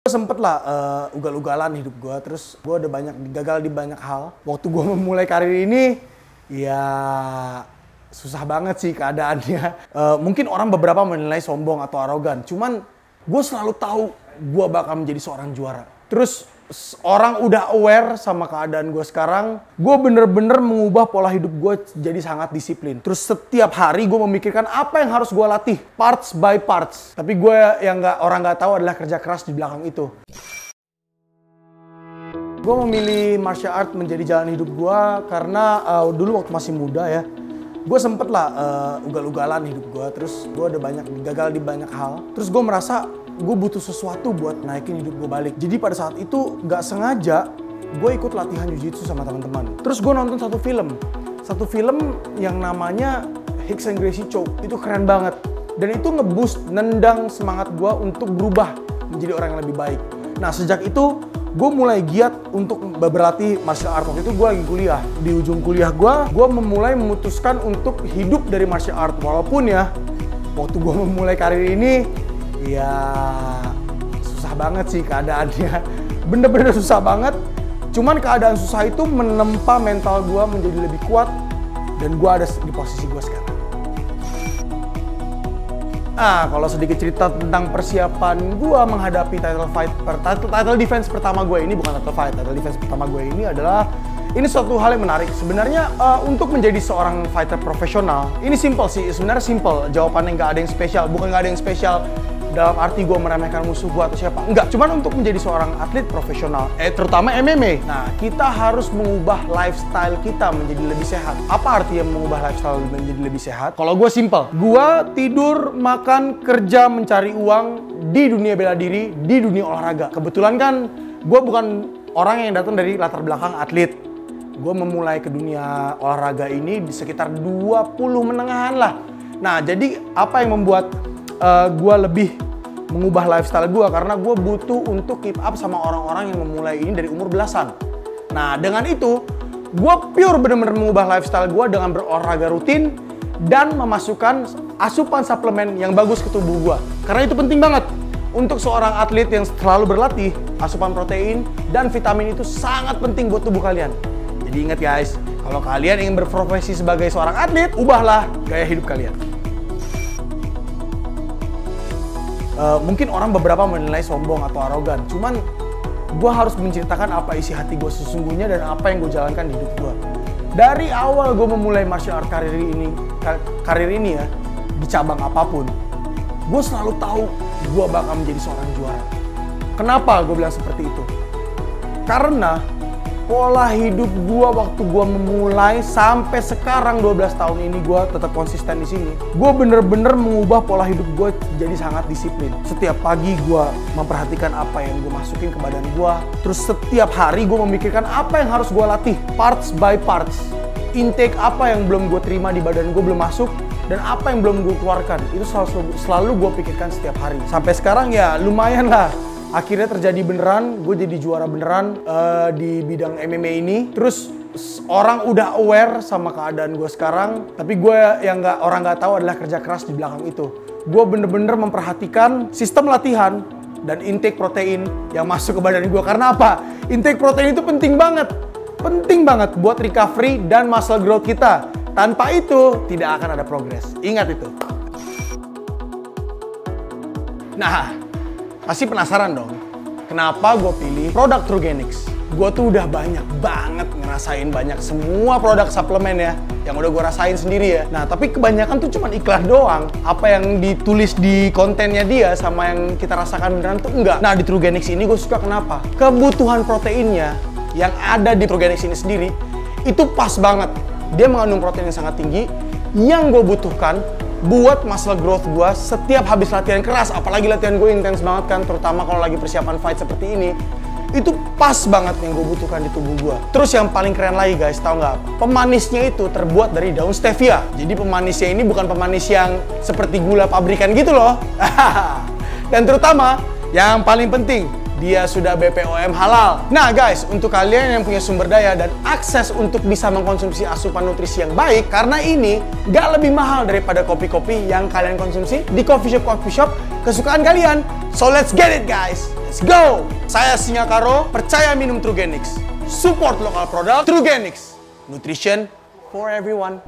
Gue sempet lah ugal-ugalan hidup gue, terus gue udah banyak gagal di banyak hal. Waktu gue memulai karir ini, ya susah banget sih keadaannya. Mungkin orang beberapa menilai sombong atau arogan, cuman gue selalu tahu gue bakal menjadi seorang juara. Terus orang udah aware sama keadaan gue sekarang, gue bener-bener mengubah pola hidup gue jadi sangat disiplin. Terus setiap hari gue memikirkan apa yang harus gue latih, parts by parts. Tapi gue yang orang nggak tahu adalah kerja keras di belakang itu. Gue memilih martial art menjadi jalan hidup gue karena dulu waktu masih muda ya, gue sempet lah ugal-ugalan hidup gue. Terus gue udah banyak gagal di banyak hal. Terus gue merasa gue butuh sesuatu buat naikin hidup gue balik. Jadi pada saat itu nggak sengaja gue ikut latihan jiu-jitsu sama teman-teman. Terus gue nonton satu film yang namanya Hicks and Gracie Choke. Itu keren banget. Dan itu ngeboost, nendang semangat gue untuk berubah menjadi orang yang lebih baik. Nah sejak itu gue mulai giat untuk berlatih martial art. Waktu itu gue lagi kuliah. Di ujung kuliah gue memulai memutuskan untuk hidup dari martial art. Walaupun ya waktu gue memulai karir ini, ya susah banget sih keadaannya. Bener-bener susah banget. Cuman keadaan susah itu menempa mental gue menjadi lebih kuat. Dan gue ada di posisi gue sekarang. Kalau sedikit cerita tentang persiapan gue menghadapi title defense pertama gue ini, bukan title defense pertama gue ini adalah, ini suatu hal yang menarik. Sebenarnya untuk menjadi seorang fighter profesional, ini simple sih, sebenarnya simple. Jawabannya nggak ada yang spesial, bukan nggak ada yang spesial dalam arti gue meremehkan musuh gue atau siapa. Enggak, cuman untuk menjadi seorang atlet profesional, terutama MMA. Nah, kita harus mengubah lifestyle kita menjadi lebih sehat. Apa artinya mengubah lifestyle menjadi lebih sehat? Kalau gue simple, gue tidur, makan, kerja, mencari uang di dunia bela diri, di dunia olahraga. Kebetulan kan gue bukan orang yang datang dari latar belakang atlet. Gue memulai ke dunia olahraga ini di sekitar 20 menengahan lah. Nah, jadi apa yang membuat gue lebih mengubah lifestyle gue, karena gue butuh untuk keep up sama orang-orang yang memulai ini dari umur belasan. Nah dengan itu gue pure bener-bener mengubah lifestyle gue dengan berolahraga rutin dan memasukkan asupan suplemen yang bagus ke tubuh gue, karena itu penting banget untuk seorang atlet yang selalu berlatih. Asupan protein dan vitamin itu sangat penting buat tubuh kalian. Jadi ingat guys, kalau kalian ingin berprofesi sebagai seorang atlet, ubahlah gaya hidup kalian. Mungkin orang beberapa menilai sombong atau arogan, cuman gue harus menceritakan apa isi hati gue sesungguhnya dan apa yang gue jalankan di hidup gue. Dari awal gue memulai martial art karir ini ya, di cabang apapun, gue selalu tahu gue bakal menjadi seorang juara. Kenapa gue bilang seperti itu? Karena pola hidup gue waktu gue memulai sampai sekarang 12 tahun ini gue tetap konsisten di sini. Gue bener-bener mengubah pola hidup gue jadi sangat disiplin. Setiap pagi gue memperhatikan apa yang gue masukin ke badan gue. Terus setiap hari gue memikirkan apa yang harus gue latih, parts by parts. Intake apa yang belum gue terima di badan gue belum masuk, dan apa yang belum gue keluarkan. Itu selalu gue pikirkan setiap hari. Sampai sekarang ya lumayan lah. Akhirnya terjadi beneran, gue jadi juara beneran di bidang MMA ini. Terus orang udah aware sama keadaan gue sekarang, tapi gue yang orang nggak tahu adalah kerja keras di belakang itu. Gue bener-bener memperhatikan sistem latihan dan intake protein yang masuk ke badan gue. Karena apa? Intake protein itu penting banget buat recovery dan muscle growth kita. Tanpa itu tidak akan ada progres. Ingat itu. Nah, pasti penasaran dong, kenapa gue pilih produk Trugenix? Gue tuh udah banyak banget ngerasain semua produk suplemen ya, yang udah gue rasain sendiri ya. Nah, tapi kebanyakan tuh cuma iklan doang. Apa yang ditulis di kontennya dia sama yang kita rasakan beneran tuh enggak. Nah, di Trugenix ini gue suka kenapa? Kebutuhan proteinnya yang ada di Trugenix ini sendiri, itu pas banget. Dia mengandung protein yang sangat tinggi, yang gue butuhkan buat muscle growth gue setiap habis latihan keras. Apalagi latihan gue intens banget kan, terutama kalau lagi persiapan fight seperti ini. Itu pas banget yang gue butuhkan di tubuh gue. Terus yang paling keren lagi guys, tau nggak? Pemanisnya itu terbuat dari daun stevia. Jadi pemanisnya ini bukan pemanis yang seperti gula pabrikan gitu loh. Dan terutama yang paling penting, dia sudah BPOM halal. Nah guys, untuk kalian yang punya sumber daya dan akses untuk bisa mengkonsumsi asupan nutrisi yang baik, karena ini gak lebih mahal daripada kopi-kopi yang kalian konsumsi di coffee shop kesukaan kalian. So let's get it guys, let's go! Saya Singa Karo, percaya minum Trugenix. Support lokal produk Trugenix. Nutrition for everyone.